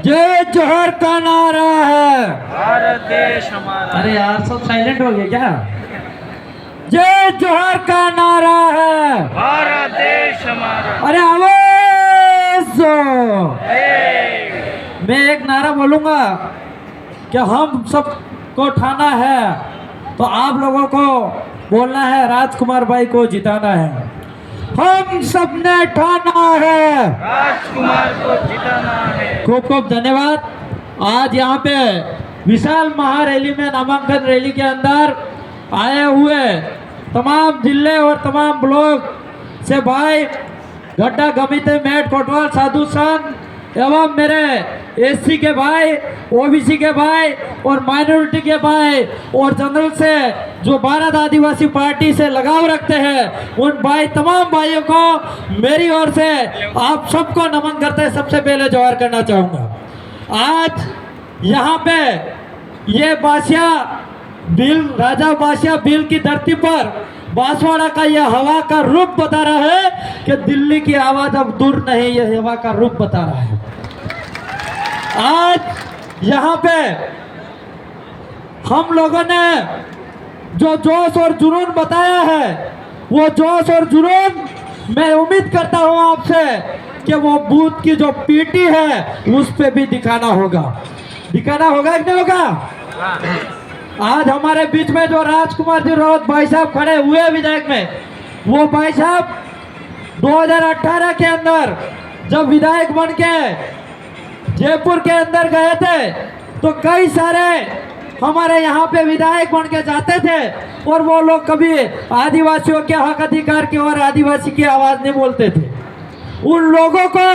जय जोहर का नारा है, भारत देश हमारा। अरे यार सब साइलेंट हो गए क्या? जय जोहर का नारा है, भारत देश हमारा। अरे आवाज दो। एक। मैं एक नारा बोलूंगा कि हम सबको उठाना है, तो आप लोगों को बोलना है राजकुमार भाई को जिताना है। हम सबने ठाना है, राजकुमार को जिताना है। खूब खूब धन्यवाद। आज यहाँ पे विशाल महारैली में नामांकन रैली के अंदर आए हुए तमाम जिले और तमाम ब्लॉक से भाई गड्ढा गमिते मेट कोटवाल साधु संघ एवं मेरे एससी के भाई, ओबीसी के भाई और माइनॉरिटी के भाई और जनरल से जो भारत आदिवासी पार्टी से लगाव रखते हैं उन भाई तमाम भाइयों को मेरी ओर से आप सबको नमन करते हैं। सबसे पहले जोहार करना चाहूँगा। आज यहाँ पे ये बादशाह बिल, राजा बादशाह बिल की धरती पर बांसवाड़ा का यह हवा का रूप बता रहा है कि दिल्ली की आवाज अब दूर नहीं, यह हवा का रूप बता रहा है। आज यहाँ पे हम लोगों ने जो जोश और जुनून बताया है, वो जोश और जुनून मैं उम्मीद करता हूँ आपसे कि वो बूथ की जो पीटी है उस पे भी दिखाना होगा। दिखाना होगा कि नहीं होगा? आज हमारे बीच में जो राजकुमार जी राउत भाई साहब खड़े हुए विधायक में, वो भाई साहब 2018 के अंदर जब विधायक बन के जयपुर के अंदर गए थे तो कई सारे हमारे यहाँ पे विधायक बन के जाते थे और वो लोग कभी आदिवासियों के हक अधिकार की और आदिवासी की आवाज नहीं बोलते थे। उन लोगों को,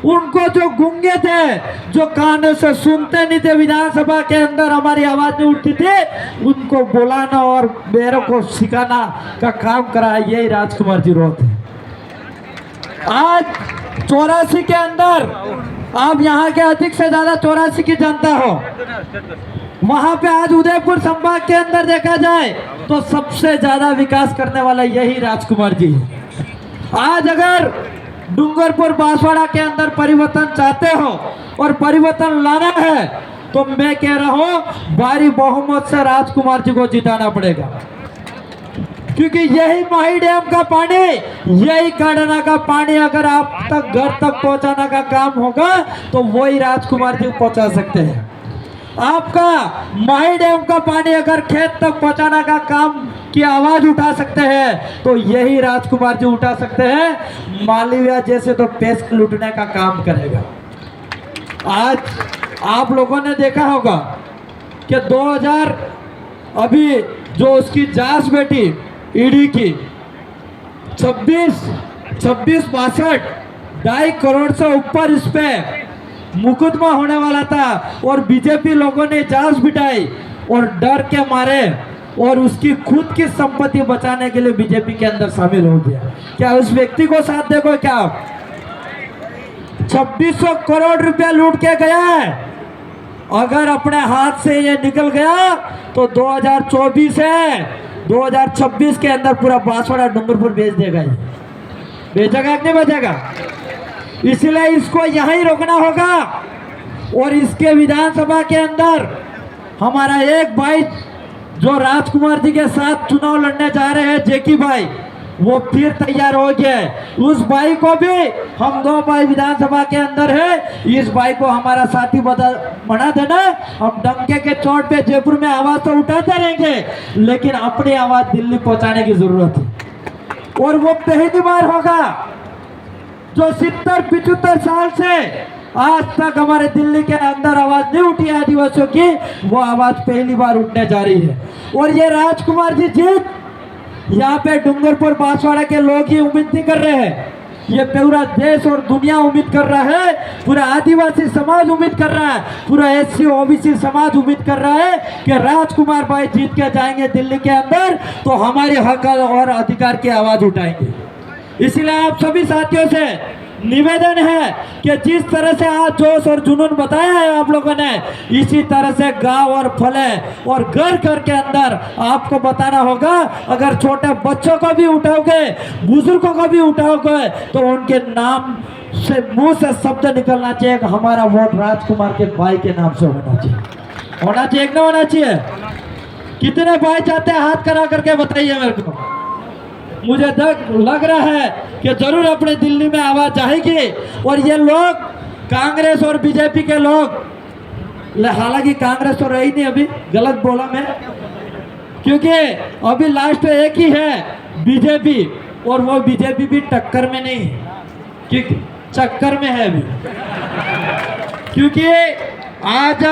उनको जो गूंगे थे, जो कानों से सुनते नहीं थे, विधानसभा के अंदर हमारी आवाज नहीं उठती थी, उनको बुलाना और मेरे को सिखाना का काम करा यही राजकुमार जी राउत है। आज 84 के अंदर आप यहाँ के अधिक से ज्यादा 84 की जनता हो, वहां पे आज उदयपुर संभाग के अंदर देखा जाए तो सबसे ज्यादा विकास करने वाला यही राजकुमार जी है। आज अगर डूंगरपुर बांसवाड़ा के अंदर परिवर्तन चाहते हो और परिवर्तन लाना है तो मैं कह रहा हूं भारी बहुमत से राजकुमार जी को जिताना पड़ेगा, क्योंकि यही माही डैम का पानी, यही काडना का पानी अगर आप तक घर तक पहुंचाने का काम होगा तो वही राजकुमार जी पहुंचा सकते हैं। आपका माही डैम का पानी अगर खेत तक पहुंचाने का काम की आवाज उठा सकते हैं तो यही राजकुमार जी उठा सकते हैं। मालवीय जैसे तो पेस्ट लूटने का काम करेगा। आज आप लोगों ने देखा होगा कि 2000 अभी जो उसकी जांच बैठी ईडी की 26 62 2.5 करोड़ से ऊपर इस पे मुकदमा होने वाला था और बीजेपी लोगों ने जांच बिठाई और डर के मारे और उसकी खुद की संपत्ति बचाने के लिए बीजेपी के अंदर शामिल हो गया। क्या उस व्यक्ति को साथ देखो? क्या 2600 करोड़ रुपया लूट के गया है? अगर अपने हाथ से ये निकल गया तो 2024 है, 2026 के अंदर पूरा बांसवाड़ा डूंगरपुर बेच देगा। ये बेचेगा कि नहीं बेचेगा? इसलिए इसको यहीं रोकना होगा। और इसके विधानसभा के अंदर हमारा एक भाई जो राजकुमार जी के साथ चुनाव लड़ने जा रहे हैं, जेकी भाई, वो फिर तैयार हो गए। उस भाई को भी हम 2 भाई विधानसभा के अंदर है, इस भाई को हमारा साथी बना देना। हम डंके के चोट पे जयपुर में आवाज तो उठाते रहेंगे, लेकिन अपनी आवाज दिल्ली पहुंचाने की जरूरत है। और वो पहली बार होगा जो 70-75 साल से आज तक हमारे दिल्ली के अंदर आवाज नहीं उठी आदिवासियों की, वो आवाज पहली बार उठने जा रही है। और ये राजकुमार जी जीत यहाँ पे डूंगरपुर बांसवाड़ा के लोग ही उम्मीद नहीं कर रहे हैं, ये पूरा देश और दुनिया उम्मीद कर रहा है, पूरा आदिवासी समाज उम्मीद कर रहा है, पूरा एससी ओबीसी समाज उम्मीद कर रहा है कि राजकुमार भाई जीत के जाएंगे दिल्ली के अंदर तो हमारे हक और अधिकार की आवाज उठाएंगे। इसलिए आप सभी साथियों से निवेदन है कि जिस तरह से आज जोश और जुनून बताया है आप लोगों ने, इसी तरह से गांव और फले और घर घर के अंदर आपको बताना होगा। अगर छोटे बच्चों को भी उठाओगे, बुजुर्गों को भी उठाओगे तो उनके नाम से मुंह से शब्द निकलना चाहिए कि हमारा वोट राजकुमार के भाई के नाम से होना चाहिए, होना चाहिए कि नहीं होना चाहिए? कितने भाई चाहते हैं हाथ करा करके बताइए मेरे को। मुझे लग रहा है कि जरूर अपने दिल्ली में आवाज जाएगी और ये लोग कांग्रेस और बीजेपी के लोग, हालांकि कांग्रेस तो रही नहीं, अभी गलत बोला मैं, क्योंकि अभी लास्ट एक ही है बीजेपी, और वो बीजेपी भी टक्कर में नहीं, क्योंकि चक्कर में है अभी, क्योंकि आज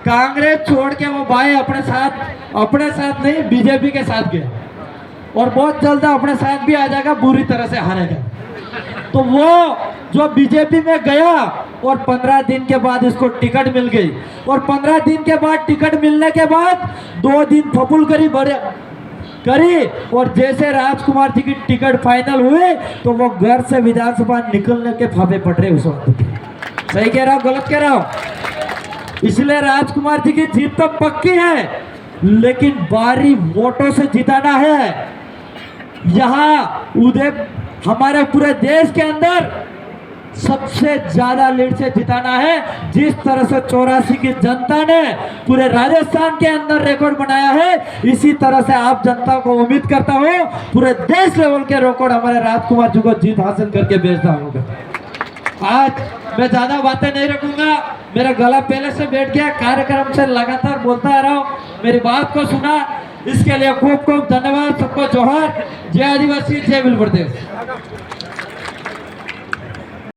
कांग्रेस छोड़ के वो भाई अपने साथ नहीं बीजेपी के साथ गया, और बहुत जल्द अपने साथ भी आ जाएगा, बुरी तरह से हारेगा। तो वो जो बीजेपी में गया और 15 दिन के बाद इसको टिकट मिल गई, और 15 दिन के बाद टिकट मिलने के बाद 2 दिन फपूल करी और जैसे राजकुमार जी की टिकट फाइनल हुए तो वो घर से विधानसभा निकलने के फाफे पड़ रहे उस वक्त। सही कह रहा हूँ गलत कह रहा हूँ? इसलिए राजकुमार जी की जीत तो पक्की है, लेकिन भारी वोटों से जिताना है। यहाँ उदय हमारे पूरे देश के अंदर सबसे ज्यादा लीड से जिताना है। जिस तरह से 84 की जनता ने पूरे राजस्थान के अंदर रिकॉर्ड बनाया है, इसी तरह से आप जनता को उम्मीद करता हूँ पूरे देश लेवल के रिकॉर्ड हमारे राजकुमार जी को जीत हासिल करके भेजना होगा। आज मैं ज्यादा बातें नहीं रखूंगा, मेरा गला पहले से बैठ गया, कार्यक्रम से लगातार बोलता आ रहा हूँ, मेरी बात को सुना, इसके लिए खूब खूब धन्यवाद। सबको जोहार। जय आदिवासी, जय बिल प्रदेश।